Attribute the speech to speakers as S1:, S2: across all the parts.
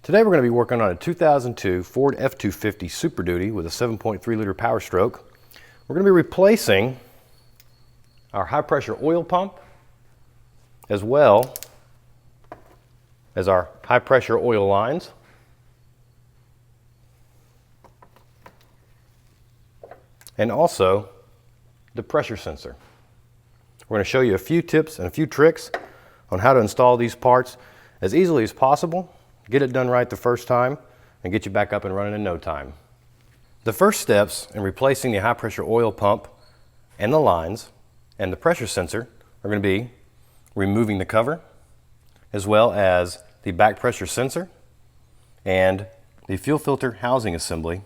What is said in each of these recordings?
S1: Today we're going to be working on a 2002 Ford F-250 Super Duty with a 7.3 liter Powerstroke. We're going to be replacing our high pressure oil pump as well as our high pressure oil lines. And also the pressure sensor. We're going to show you a few tips and a few tricks on how to install these parts as easily as possible. Get it done right the first time and get you back up and running in no time. The first steps in replacing the high pressure oil pump and the lines and the pressure sensor are going to be removing the cover as well as the back pressure sensor and the fuel filter housing assembly.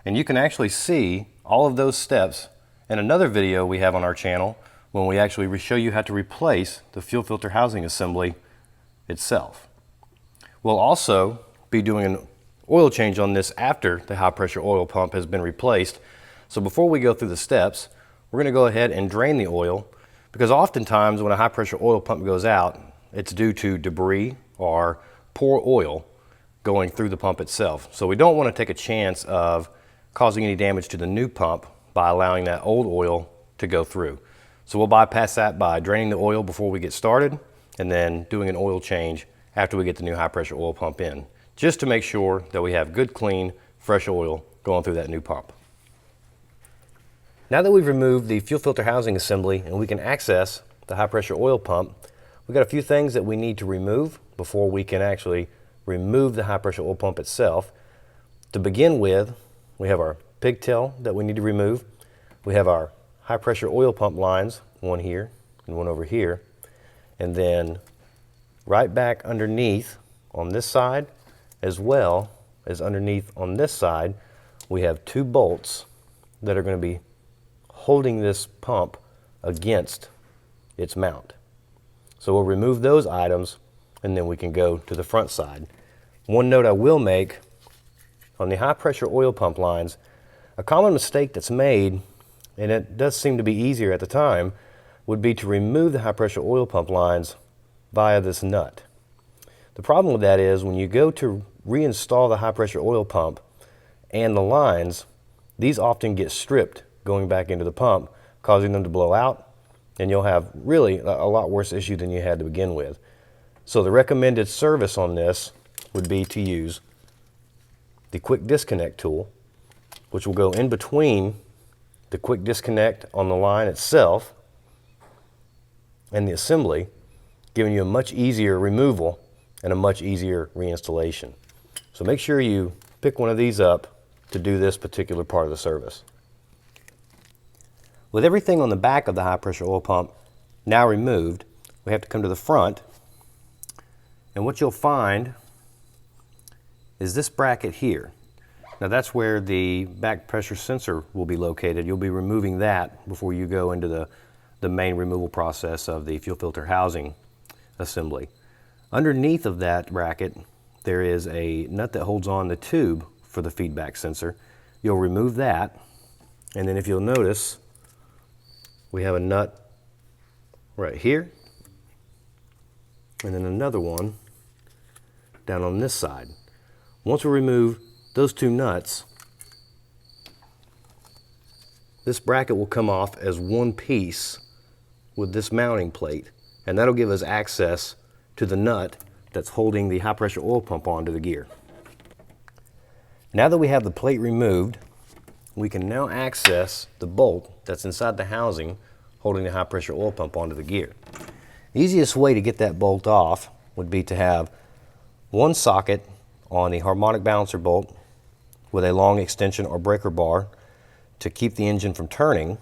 S1: And you can actually see all of those steps in another video we have on our channel when we actually show you how to replace the fuel filter housing assembly itself. We'll also be doing an oil change on this after the high pressure oil pump has been replaced. So before we go through the steps, we're going to go ahead and drain the oil, because oftentimes when a high pressure oil pump goes out, it's due to debris or poor oil going through the pump itself. So we don't want to take a chance of causing any damage to the new pump by allowing that old oil to go through. So we'll bypass that by draining the oil before we get started and then doing an oil change after we get the new high pressure oil pump in, just to make sure that we have good, clean, fresh oil going through that new pump. Now that we've removed the fuel filter housing assembly and we can access the high pressure oil pump, we've got a few things that we need to remove before we can actually remove the high pressure oil pump itself. To begin with, we have our pigtail that we need to remove. We have our high pressure oil pump lines, one here and one over here, and then right back underneath on this side as well as underneath on this side, we have two bolts that are going to be holding this pump against its mount. So we'll remove those items and then we can go to the front side. One note I will make on the high pressure oil pump lines, a common mistake that's made, and it does seem to be easier at the time, would be to remove the high pressure oil pump lines via this nut. The problem with that is when you go to reinstall the high pressure oil pump and the lines, these often get stripped going back into the pump, causing them to blow out, and you'll have really a lot worse issue than you had to begin with. So the recommended service on this would be to use the quick disconnect tool, which will go in between the quick disconnect on the line itself and the assembly, giving you a much easier removal and a much easier reinstallation. So make sure you pick one of these up to do this particular part of the service. With everything on the back of the high pressure oil pump now removed, we have to come to the front, and what you'll find is this bracket here. Now that's where the back pressure sensor will be located. You'll be removing that before you go into the main removal process of the fuel filter housing assembly. Underneath of that bracket, there is a nut that holds on the tube for the feedback sensor. You'll remove that, and then if you'll notice, we have a nut right here, and then another one down on this side. Once we remove those two nuts, this bracket will come off as one piece with this mounting plate, and that'll give us access to the nut that's holding the high pressure oil pump onto the gear. Now that we have the plate removed, we can now access the bolt that's inside the housing holding the high pressure oil pump onto the gear. The easiest way to get that bolt off would be to have one socket on the harmonic balancer bolt with a long extension or breaker bar to keep the engine from turning,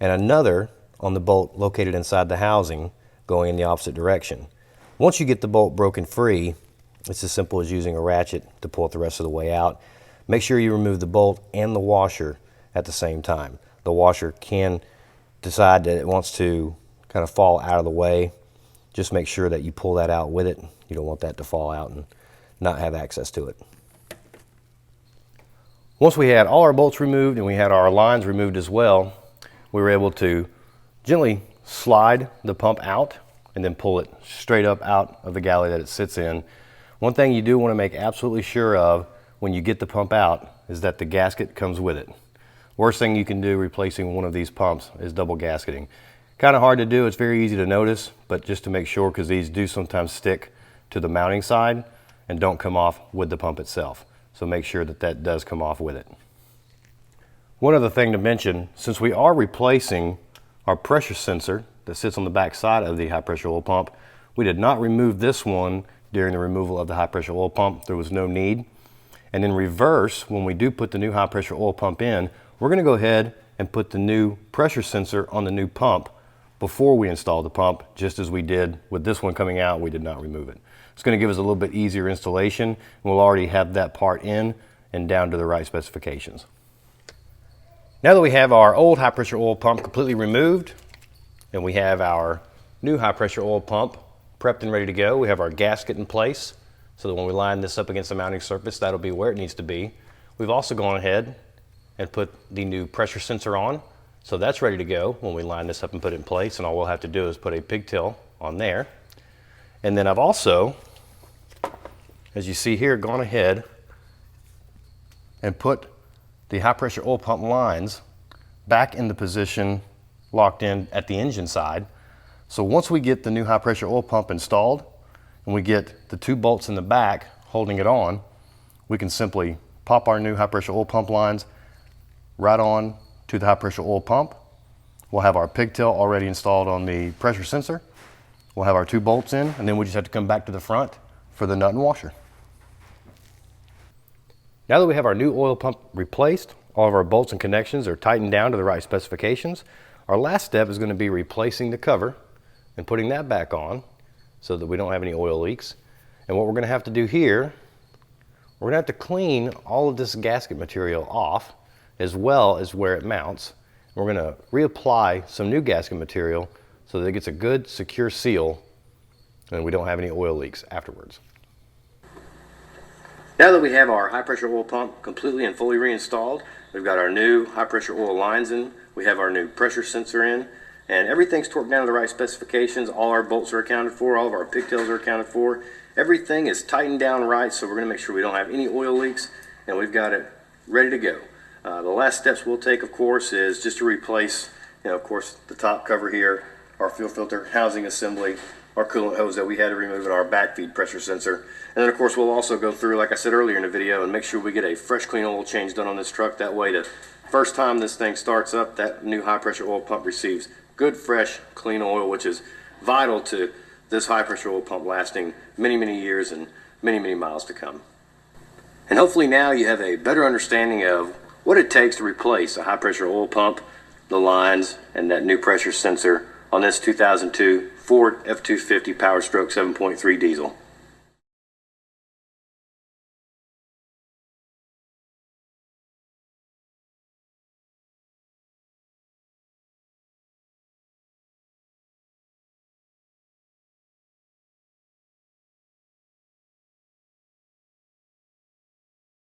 S1: and another on the bolt located inside the housing going in the opposite direction. Once you get the bolt broken free, it's as simple as using a ratchet to pull it the rest of the way out. Make sure you remove the bolt and the washer at the same time. The washer can decide that it wants to kind of fall out of the way. Just make sure that you pull that out with it. You don't want that to fall out and not have access to it. Once we had all our bolts removed and we had our lines removed as well, we were able to gently slide the pump out and then pull it straight up out of the galley that it sits in One thing you do want to make absolutely sure of when you get the pump out is that the gasket comes with it. Worst thing you can do replacing one of these pumps is double gasketing. Kind of hard to do, it's very easy to notice, but just to make sure, because these do sometimes stick to the mounting side and don't come off with the pump itself. So make sure that that does come off with it. One other thing to mention, since we are replacing our pressure sensor that sits on the back side of the high pressure oil pump, we did not remove this one during the removal of the high pressure oil pump. There was no need. And in reverse, when we do put the new high pressure oil pump in, we're going to go ahead and put the new pressure sensor on the new pump before we install the pump, just as we did with this one coming out. We did not remove it. It's going to give us a little bit easier installation, and we'll already have that part in and down to the right specifications. Now that we have our old high pressure oil pump completely removed, and we have our new high pressure oil pump prepped and ready to go, we have our gasket in place, so that when we line this up against the mounting surface, that'll be where it needs to be. We've also gone ahead and put the new pressure sensor on, so that's ready to go when we line this up and put it in place, and all we'll have to do is put a pigtail on there. And then I've also, as you see here, gone ahead and put the high pressure oil pump lines back in the position locked in at the engine side. So once we get the new high pressure oil pump installed and we get the two bolts in the back holding it on, we can simply pop our new high pressure oil pump lines right on to the high pressure oil pump. We'll have our pigtail already installed on the pressure sensor. We'll have our two bolts in, and then we just have to come back to the front for the nut and washer. Now that we have our new oil pump replaced, all of our bolts and connections are tightened down to the right specifications, our last step is going to be replacing the cover and putting that back on so that we don't have any oil leaks. And what we're going to have to do here, we're going to have to clean all of this gasket material off, as well as where it mounts. We're going to reapply some new gasket material so that it gets a good secure seal and we don't have any oil leaks afterwards. Now that we have our high pressure oil pump completely and fully reinstalled, we've got our new high pressure oil lines in, we have our new pressure sensor in, and everything's torqued down to the right specifications. All our bolts are accounted for, all of our pigtails are accounted for. Everything is tightened down right, so we're going to make sure we don't have any oil leaks, and we've got it ready to go. The last steps we'll take, of course, is just to replace, of course, the top cover here, our fuel filter housing assembly, our coolant hose that we had to remove, and our backfeed pressure sensor. And then, of course, we'll also go through, like I said earlier in the video, and make sure we get a fresh, clean oil change done on this truck. That way, the first time this thing starts up, that new high-pressure oil pump receives good, fresh, clean oil, which is vital to this high-pressure oil pump lasting many, many years and many, many miles to come. And hopefully now you have a better understanding of what it takes to replace a high-pressure oil pump, the lines, and that new pressure sensor on this 2002 Ford F-250 Powerstroke 7.3 diesel.